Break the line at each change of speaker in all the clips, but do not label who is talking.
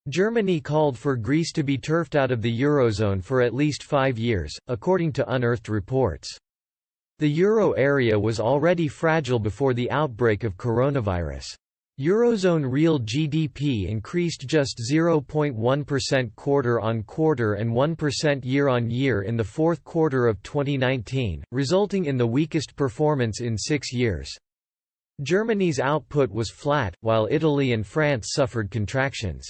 Germany called for Greece to be turfed out of the Eurozone for at least 5 years, according to unearthed reports. The euro area was already fragile before the outbreak of coronavirus. Eurozone real GDP increased just 0.1% quarter-on-quarter and 1% year-on-year in the fourth quarter of 2019, resulting in the weakest performance in 6 years. Germany's output was flat, while Italy and France suffered contractions.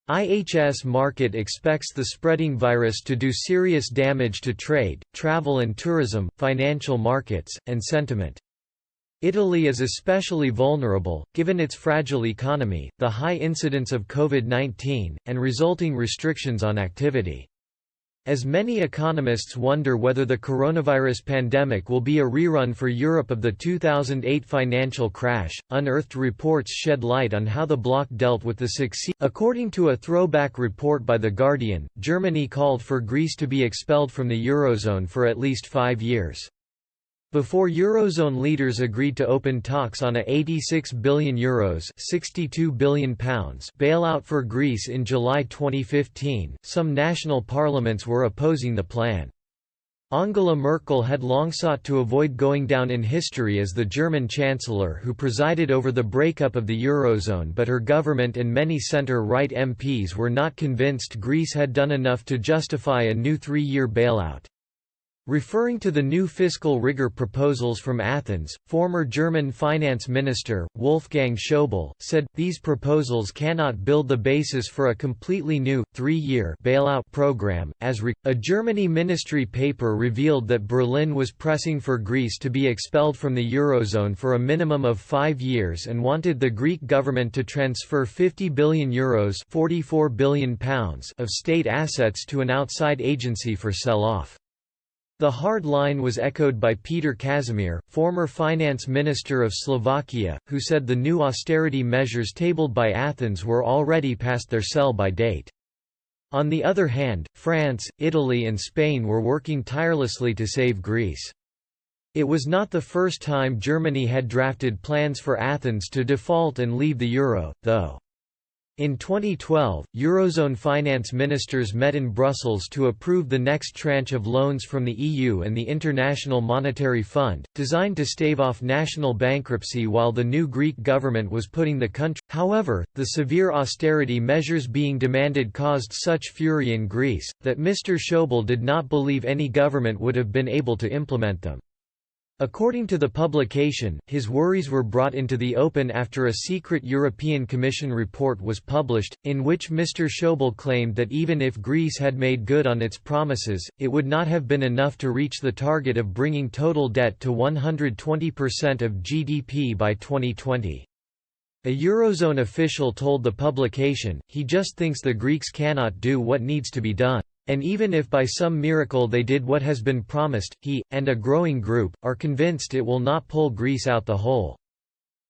IHS Markit expects the spreading virus to do serious damage to trade, travel and tourism, financial markets, and sentiment. Italy is especially vulnerable, given its fragile economy, the high incidence of COVID-19, and resulting restrictions on activity. As many economists wonder whether the coronavirus pandemic will be a rerun for Europe of the 2008 financial crash, unearthed reports shed light on how the bloc dealt with the succeeding. According to a throwback report by The Guardian, Germany called for Greece to be expelled from the Eurozone for at least 5 years. Before Eurozone leaders agreed to open talks on a €86 billion £62 billion bailout for Greece in July 2015, some national parliaments were opposing the plan. Angela Merkel had long sought to avoid going down in history as the German chancellor who presided over the breakup of the Eurozone, but her government and many centre-right MPs were not convinced Greece had done enough to justify a new 3-year bailout. Referring to the new fiscal rigor proposals from Athens, former German finance minister, Wolfgang Schäuble, said, "These proposals cannot build the basis for a completely new, 3-year bailout program." A Germany ministry paper revealed that Berlin was pressing for Greece to be expelled from the Eurozone for a minimum of 5 years and wanted the Greek government to transfer €50 billion £44 billion of state assets to an outside agency for sell-off. The hard line was echoed by Peter Kazimir, former finance minister of Slovakia, who said the new austerity measures tabled by Athens were already past their sell-by date. On the other hand, France, Italy and Spain were working tirelessly to save Greece. It was not the first time Germany had drafted plans for Athens to default and leave the euro, though. In 2012, Eurozone finance ministers met in Brussels to approve the next tranche of loans from the EU and the International Monetary Fund, designed to stave off national bankruptcy while the new Greek government was putting the country. However, the severe austerity measures being demanded caused such fury in Greece, that Mr. Schäuble did not believe any government would have been able to implement them. According to the publication, his worries were brought into the open after a secret European Commission report was published, in which Mr. Schäuble claimed that even if Greece had made good on its promises, it would not have been enough to reach the target of bringing total debt to 120% of GDP by 2020. A Eurozone official told the publication, "He just thinks the Greeks cannot do what needs to be done. And even if by some miracle they did what has been promised, he, and a growing group, are convinced it will not pull Greece out the hole.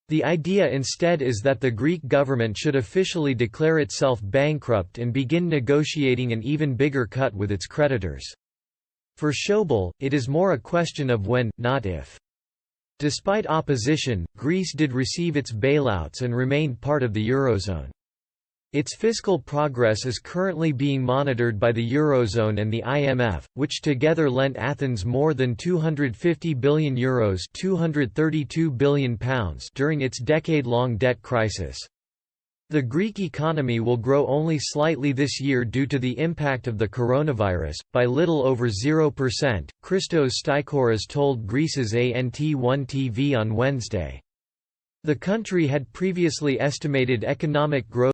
The idea instead is that the Greek government should officially declare itself bankrupt and begin negotiating an even bigger cut with its creditors." For Schäuble, it is more a question of when, not if. Despite opposition, Greece did receive its bailouts and remained part of the Eurozone. Its fiscal progress is currently being monitored by the Eurozone and the IMF, which together lent Athens more than €250 billion £232 billion during its decade-long debt crisis. The Greek economy will grow only slightly this year due to the impact of the coronavirus, by little over 0%, Christos Stykoras told Greece's ANT1 TV on Wednesday. The country had previously estimated economic growth